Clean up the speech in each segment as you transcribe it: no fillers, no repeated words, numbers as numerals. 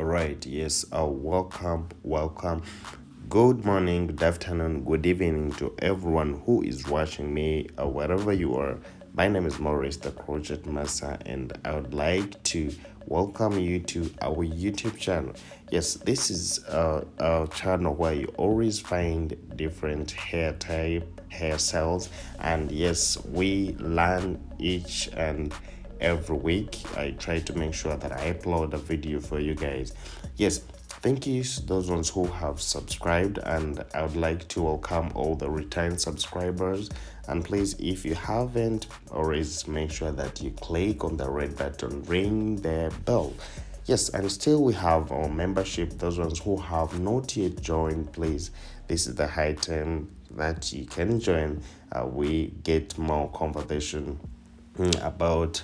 All right, yes, welcome. Good morning, good afternoon, good evening to everyone who is watching me, wherever you are. My name is Maurice, the Crochetmaster, and I would like to welcome you to our YouTube channel. Yes, this is a channel where you always find different hair type, hairstyles, and yes, we learn each and every week. I try to make sure that I upload a video for you guys. Yes, thank you to those ones who have subscribed, and I would like to welcome all the return subscribers. And please, if you haven't, always make sure that you click on the red button, ring the bell. Yes, and still we have our membership. Those ones who have not yet joined, please, this is the high time that you can join. We get more conversation about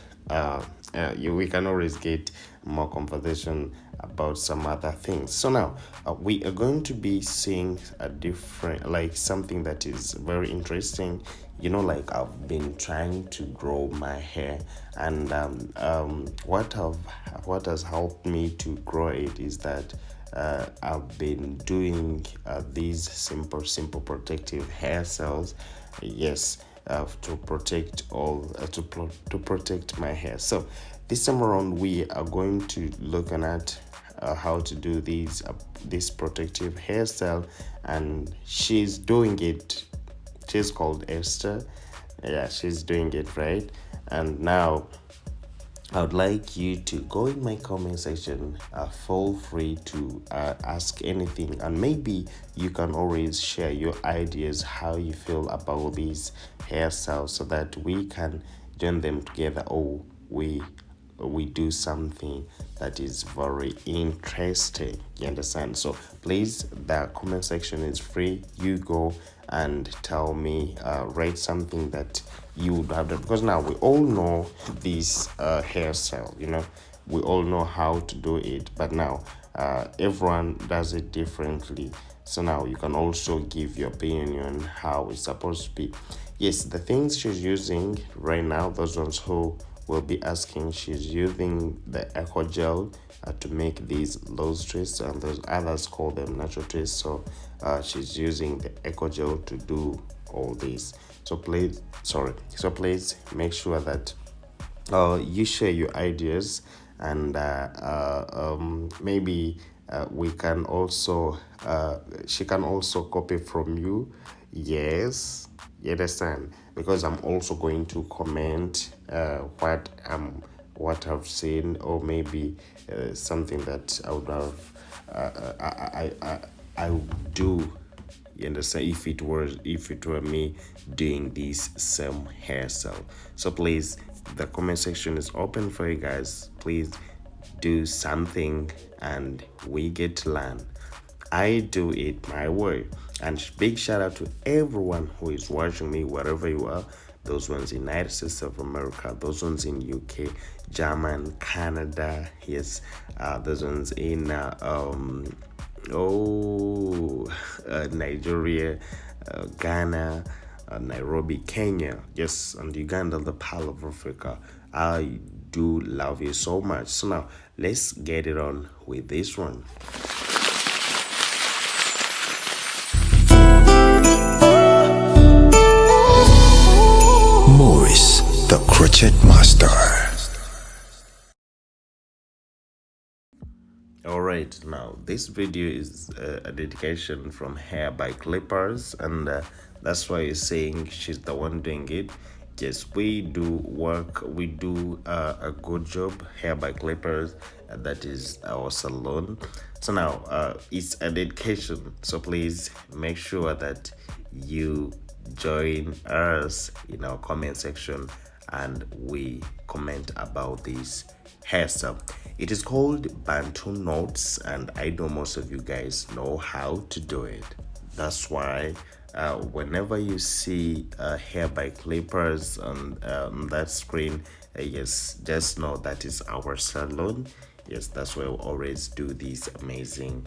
we can always get more conversation about some other things. So now we are going to be seeing a different, like something that is very interesting. Like I've been trying to grow my hair, and what has helped me to grow it is that I've been doing these simple protective hair cells. Yes, to protect to protect my hair. So this time around we are going to looking at how to do this protective hairstyle, and she's doing it. She's called Esther. Yeah, she's doing it right. And now I would like you to go in my comment section. Feel free to ask anything, and maybe you can always share your ideas, how you feel about these hairstyles, so that we can join them together, or we do something that is very interesting. You understand? So please, the comment section is free. You go and tell me, write something that you would have done, because now we all know this hairstyle. We all know how to do it, but now everyone does it differently. So now you can also give your opinion on how it's supposed to be. Yes, the things she's using right now, those ones who will be asking, she's using the eco gel to make these loose twists, and those others call them natural twists. So she's using the eco gel to do all this. So please make sure that you share your ideas, and maybe we can also she can also copy from you. Yes, you understand, because I'm also going to comment what I've seen, or maybe something that I would have I would do. You understand, if it were me doing this same hairstyle. So please, the comment section is open for you guys. Please do something, and we get to learn. I do it my way. And big shout out to everyone who is watching me wherever you are. Those ones in United States of America, those ones in UK, German, Canada, yes, those ones in Nigeria, Ghana, Nairobi, Kenya, yes, and Uganda, the Pearl of Africa. I do love you so much. So now let's get it on with this one. Maurice, the Crochetmaster. Alright, now this video is a dedication from Hair by Clippers, and that's why you're saying she's the one doing it. Yes, we do a good job. Hair by Clippers, that is our salon. So now it's a dedication, so please make sure that you join us in our comment section, and we comment about this hairstyle. It is called Bantu knots, and I know most of you guys know how to do it. That's why whenever you see Hair by Clippers on that screen, yes, just know that is our salon. Yes, that's why we always do this amazing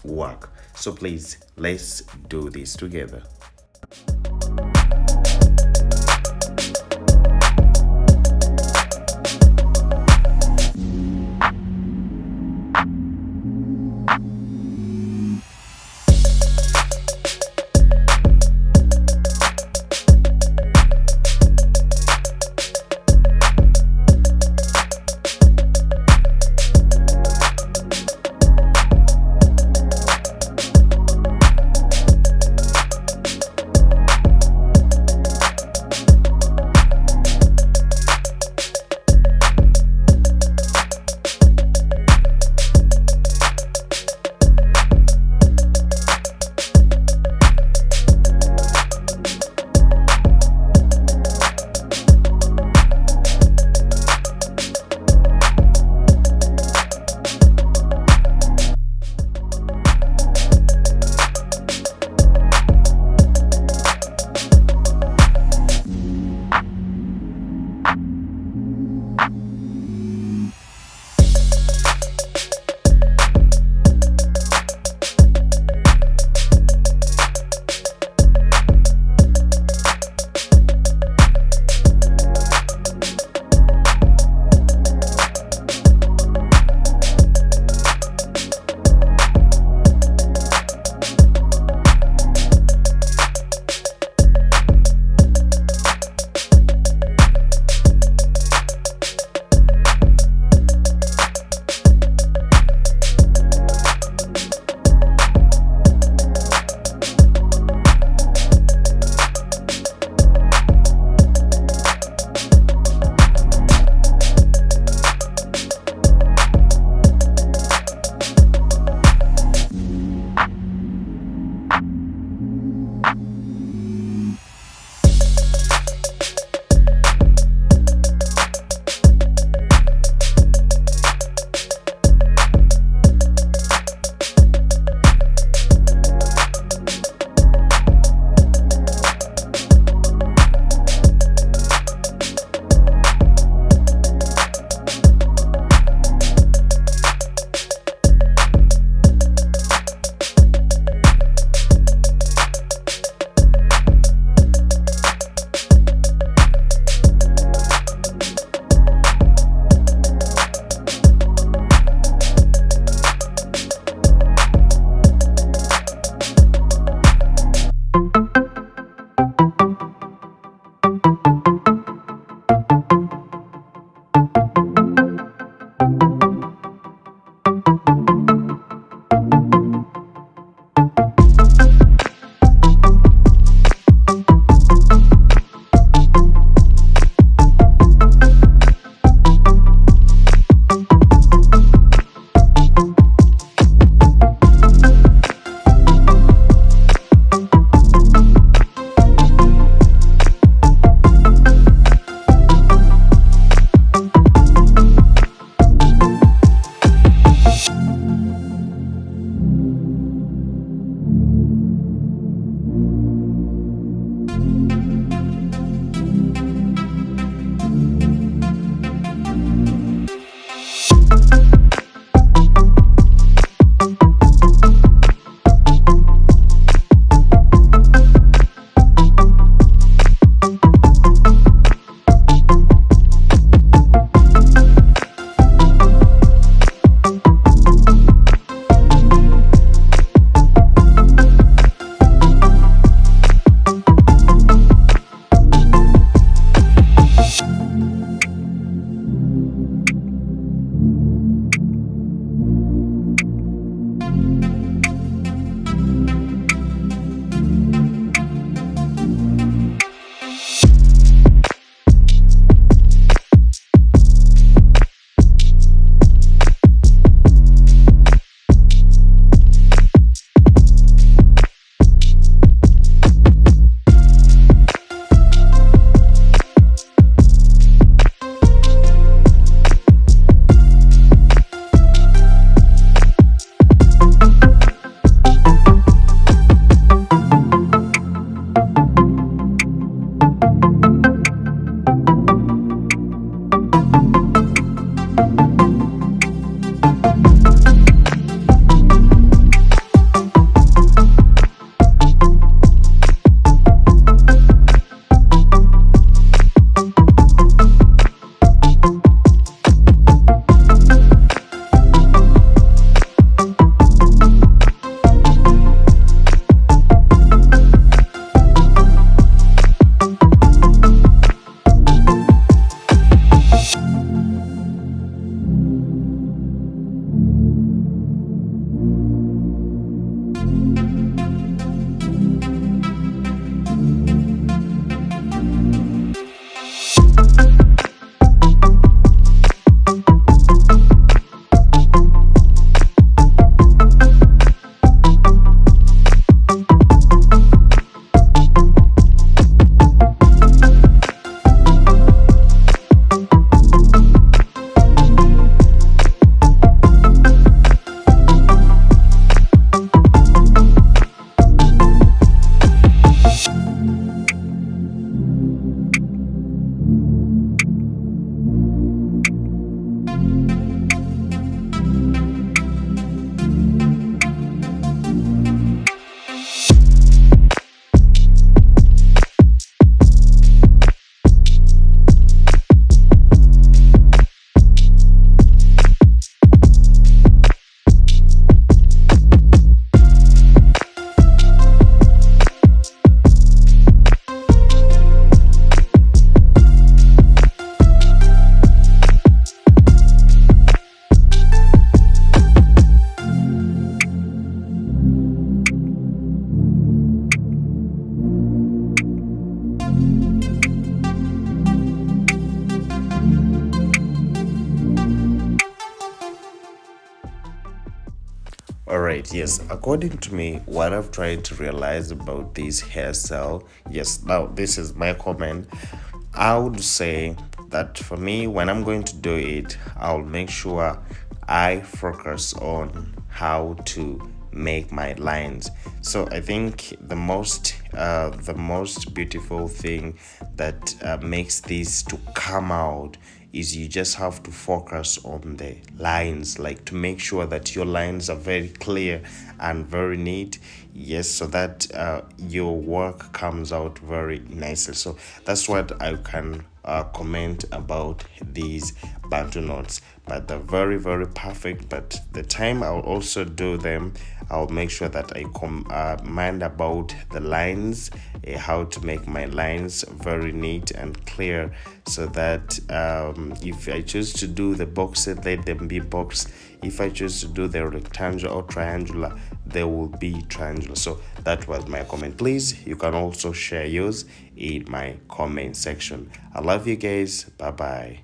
work. So please, let's do this together. right, yes. According to me, what I've tried to realize about this hairstyle, yes, now this is my comment. I would say that for me, when I'm going to do it, I'll make sure I focus on how to make my lines. So I think the most beautiful thing that makes this to come out is you just have to focus on the lines, like to make sure that your lines are very clear and very neat. Yes, so that your work comes out very nicely. So that's what I can comment about these bantu knots. But they're very, very perfect. But the time I'll also do them, I'll make sure that I mind about the lines, how to make my lines very neat and clear, so that if I choose to do the boxes, let them be box. If I choose to do the rectangular or triangular, they will be triangular. So that was my comment. Please, you can also share yours in my comment section. I love you guys. Bye bye.